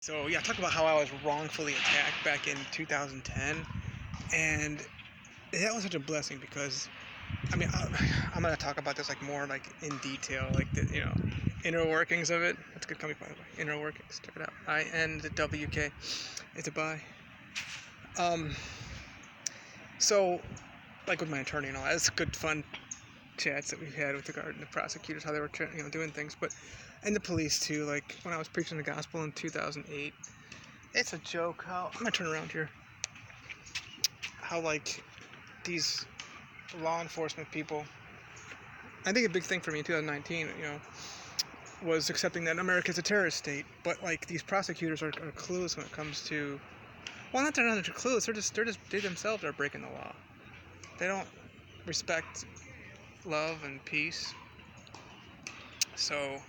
So yeah, talk about how I was wrongfully attacked back in 2010, and that was such a blessing because I'm gonna talk about this like more like in detail, like the inner workings of it. That's a good company by the way. Inner workings. Check it out. INWK. It's a buy. Um. So like with my attorney and all that, it's good fun chats that we've had with regard to the prosecutors, how they were doing things, but and the police too. Like when I was preaching the gospel in 2008. It's a joke how I'm gonna turn around here. How like these law enforcement people. I think a big thing for me in 2019, was accepting that America's a terrorist state. But like these prosecutors are clueless when it comes to. Well, not they're not clueless. They themselves are breaking the law. They don't respect love and peace. So,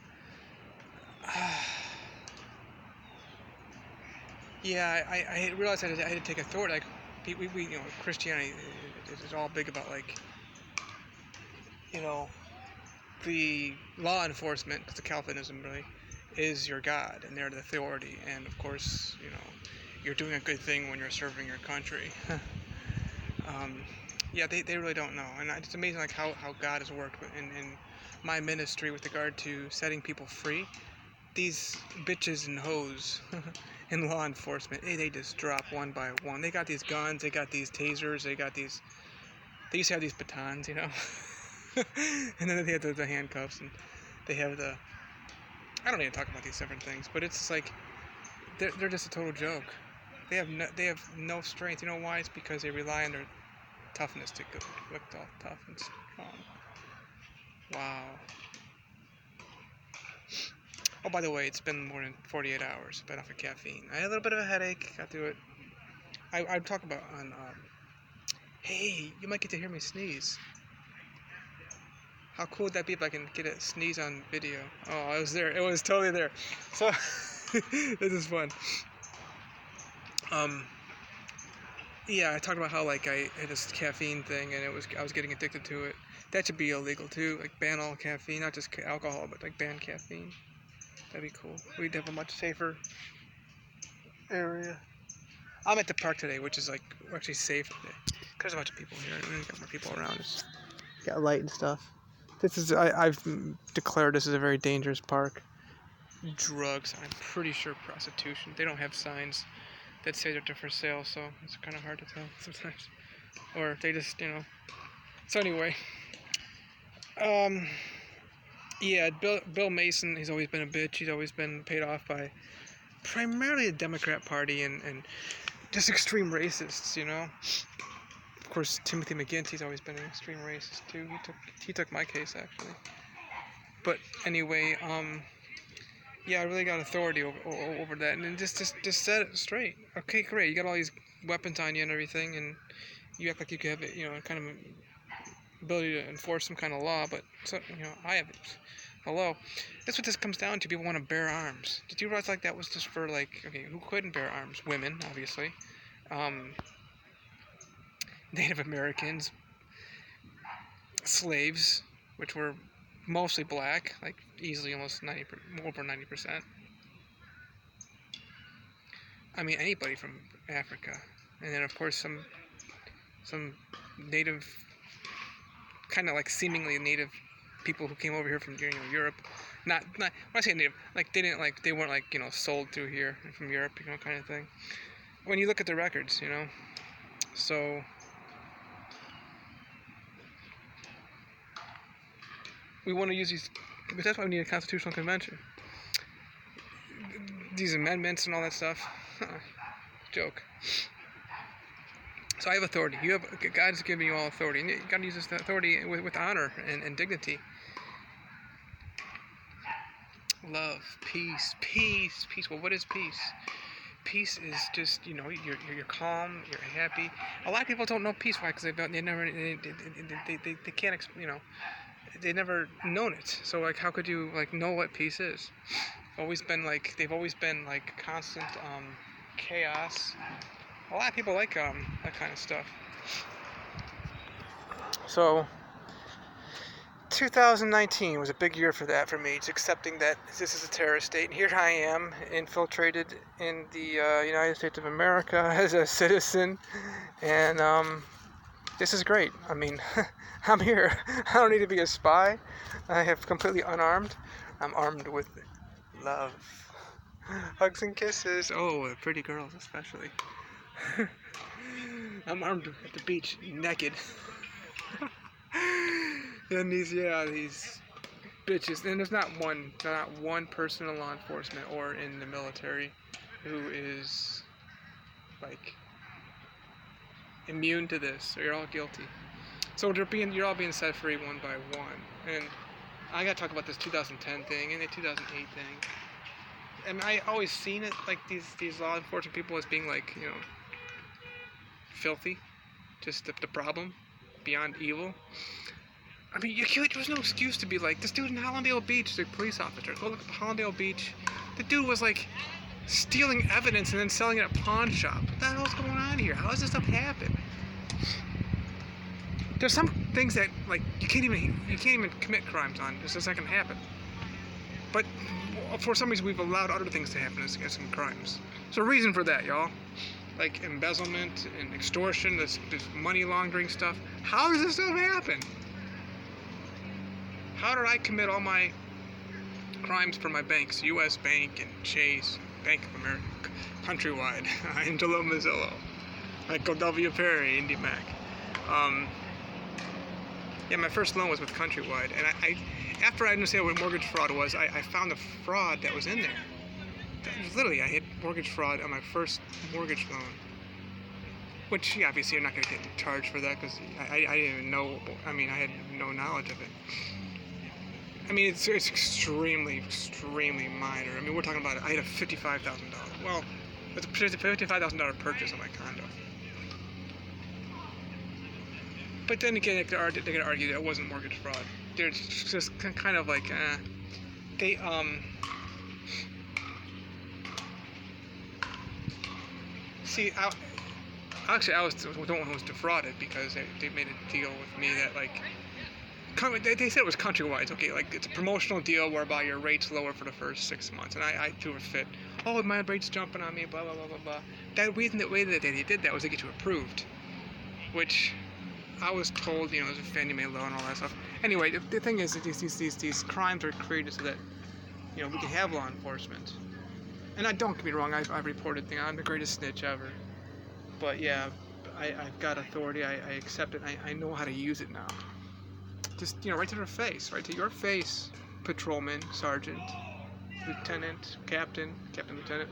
yeah, I realized I had to take authority. Like we Christianity is all big about like you know the law enforcement, because the Calvinism really is your God, and they're the authority. And of course, you're doing a good thing when you're serving your country. um, yeah, they really don't know, and it's amazing like how God has worked in my ministry with regard to setting people free. These bitches and hoes in law enforcement, they just drop one by one. They got these guns, they got these tasers, they got these. They used to have these batons, and then they have the handcuffs, and they have the. I don't even talk about these different things, but it's like they're just a total joke. They have no strength. You know why? It's because they rely on their toughness to look all tough and strong. Wow. Oh, by the way, it's been more than 48 hours. Been off of caffeine. I had a little bit of a headache. Got through it. I'd talk about on. Hey, you might get to hear me sneeze. How cool would that be if I can get a sneeze on video? Oh, it was there. It was totally there. So this is fun. Um, yeah, I talked about how like I had this caffeine thing, and I was getting addicted to it. That should be illegal too. Like ban all caffeine, not just alcohol, but like ban caffeine. That'd be cool. We'd have a much safer area. I'm at the park today, which is like actually safe today. There's a bunch of people here. We got more people around. It's got light and stuff. I've declared this is a very dangerous park. Drugs. I'm pretty sure prostitution. They don't have signs that say they're for sale, so it's kind of hard to tell sometimes. Or they just, So anyway, um, yeah, Bill Mason. He's always been a bitch. He's always been paid off by primarily the Democrat Party and just extreme racists. Of course, Timothy McGinty's always been an extreme racist too. He took my case actually. But anyway, yeah, I really got authority over that, and then just set it straight. Okay, great. You got all these weapons on you and everything, and you act like you could have it, kind of ability to enforce some kind of law. But I have it. Hello, that's what this comes down to. People want to bear arms. Did you realize like that was just for like okay, who couldn't bear arms? Women, obviously. Um, Native Americans, slaves, which were mostly black, like easily almost over 90%. I mean, anybody from Africa, and then of course some native, kind of like seemingly native people who came over here from Europe. Not when I say native, like they weren't like sold through here from Europe, kind of thing. When you look at the records, so we want to use these, but that's why we need a constitutional convention. These amendments and all that stuff, joke. So I have authority. God's given you all authority, and you got to use this authority with honor and dignity. Love, peace. Well, what is peace? Peace is just you're calm, you're happy. A lot of people don't know peace. Why? Because they can't they never known it. So like how could you like know what peace is? They've always been like constant chaos. A lot of people like that kind of stuff. So 2019 was a big year for that for me, just accepting that this is a terrorist state, and here I am, infiltrated in the United States of America as a citizen, and this is great. I mean, I'm here. I don't need to be a spy. I have completely unarmed. I'm armed with love. Hugs and kisses. Oh, pretty girls especially. I'm armed at the beach, naked. And these bitches, and there's not one person in law enforcement or in the military who is like immune to this. You're all guilty. So you're all being set free one by one. And I gotta talk about this 2010 thing and the 2008 thing. And I always seen it like these law enforcement people as being like, you know, filthy, just the problem, beyond evil. I mean, there's no excuse to be like, this dude in Hallandale Beach, the police officer, go look at Hallandale Beach. The dude was like stealing evidence and then selling it at a pawn shop. What the hell's going on here? How does this stuff happen? There's some things that like you can't even commit crimes on. This isn't gonna happen. But for some reason we've allowed other things to happen as some crimes. There's a reason for that, y'all. Like embezzlement and extortion, this money laundering stuff. How does this stuff happen? How did I commit all my crimes for my banks? U.S. Bank and Chase, Bank of America, Countrywide, Angelo Mazzillo, Michael W. Perry, Indy Mac. Yeah, my first loan was with Countrywide, and I after I understood what mortgage fraud was, I found the fraud that was in there. Literally, I had mortgage fraud on my first mortgage loan. Which, yeah, obviously, you're not going to get charged for that because I didn't even know. I mean, I had no knowledge of it. I mean, it's extremely minor. I mean, we're talking about I had a $55,000. Well, it's a $55,000 purchase on my condo. But then again, they're going to argue that it wasn't mortgage fraud. They're just kind of like, they see, I was the one who was defrauded because they made a deal with me that like. They said it was Countrywide. Okay, like it's a promotional deal whereby your rate's lower for the first 6 months, and I threw a fit. Oh, my rate's jumping on me, blah blah blah blah blah. That way that they did that was to get you approved, which I was told, you know, there's a Fannie Mae loan and all that stuff. Anyway, the thing is that these crimes are created so that, you know, we can have law enforcement. And don't get me wrong, I've reported things. I'm the greatest snitch ever. But yeah, I've got authority. I accept it. I know how to use it now. Just, you know, right to their face, right to your face, patrolman, sergeant, lieutenant, captain, lieutenant,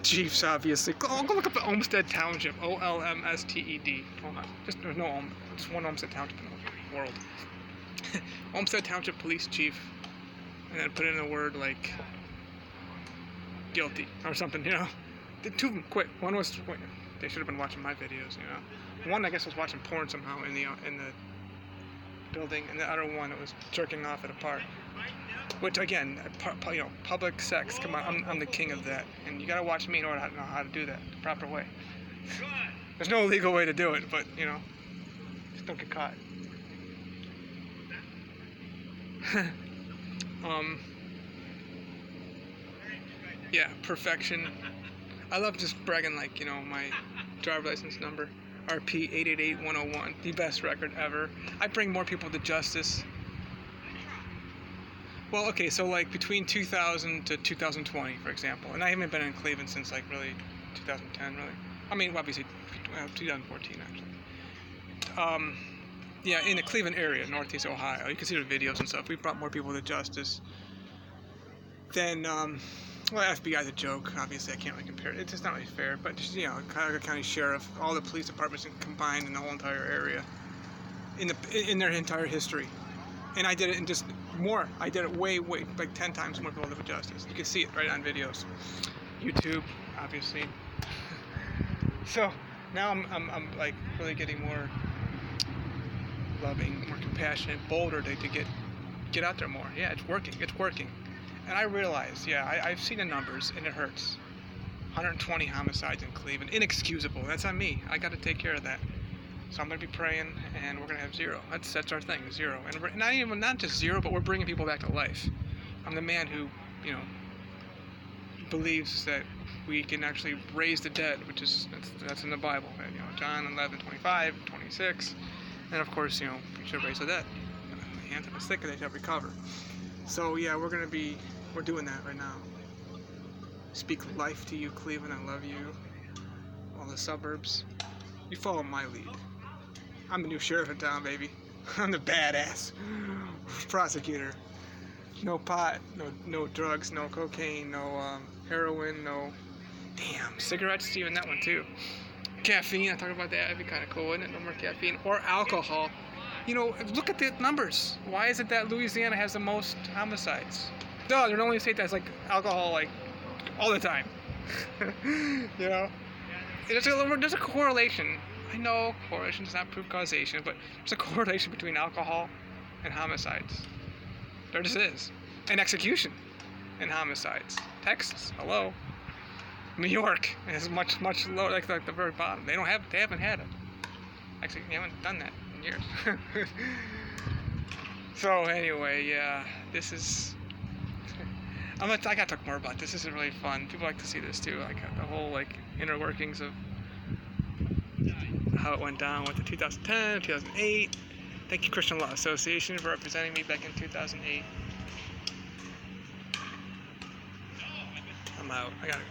chiefs, obviously. Go look up Olmsted Township, Olmsted. Hold on, there's no just one Olmsted Township in the world. Olmsted Township Police Chief, and then put in a word like guilty or something, you know. The two of them quit. One was, they should have been watching my videos, you know. One, I guess, was watching porn somehow in the building, and the other one was jerking off at a park. Which again, you know, public sex. Come on, I'm the king of that, and you gotta watch me in order to know how to do that the proper way. There's no legal way to do it, but you know, just don't get caught. Yeah, perfection. I love just bragging, like, you know, my driver's license number. RP 888101, the best record ever. I bring more people to justice. Well, okay, so like between 2000 to 2020, for example, and I haven't been in Cleveland since like really 2010, really. I mean, obviously 2014 actually. Yeah, in the Cleveland area, Northeast Ohio, you can see the videos and stuff. We brought more people to justice than well, FBI's a joke. Obviously, I can't really compare it. It's just not really fair. But just, you know, Cuyahoga County Sheriff, all the police departments combined in the whole entire area, in their entire history, and I did it in just more. I did it way like 10 times more people to justice. You can see it right on videos, YouTube, obviously. So now I'm like really getting more loving, more compassionate, bolder to get out there more. Yeah, it's working. It's working. And I realize, yeah, I've seen the numbers, and it hurts. 120 homicides in Cleveland. Inexcusable. That's on me. I got to take care of that. So I'm going to be praying, and we're going to have zero. That's our thing, zero. And we're not just zero, but we're bringing people back to life. I'm the man who, believes that we can actually raise the dead, which is that's in the Bible. John 11:25, 26, and of course, we should raise the dead. The hands of the sick, they shall recover. So yeah, we're doing that right now. Speak life to you, Cleveland. I love you. All the suburbs. You follow my lead. I'm the new sheriff in town, baby. I'm the badass prosecutor. No pot, no drugs, no cocaine, no heroin, no cigarettes, even that one too. Caffeine, I talked about that. That'd be kind of cool, wouldn't it? No more caffeine or alcohol. Look at the numbers. Why is it that Louisiana has the most homicides? No, they're the only state that's like alcohol like all the time. There's a correlation. I know correlation does not prove causation, but there's a correlation between alcohol and homicides. There just is. And execution and homicides. Texas, hello. New York is much lower, like the very bottom. They haven't had it. Actually, they haven't done that in years. So anyway, yeah, this is. I gotta talk more about this. This is really fun. People like to see this too, like the whole inner workings of how it went down with the 2010, 2008. Thank you, Christian Law Association, for representing me back in 2008. I'm out. I gotta go.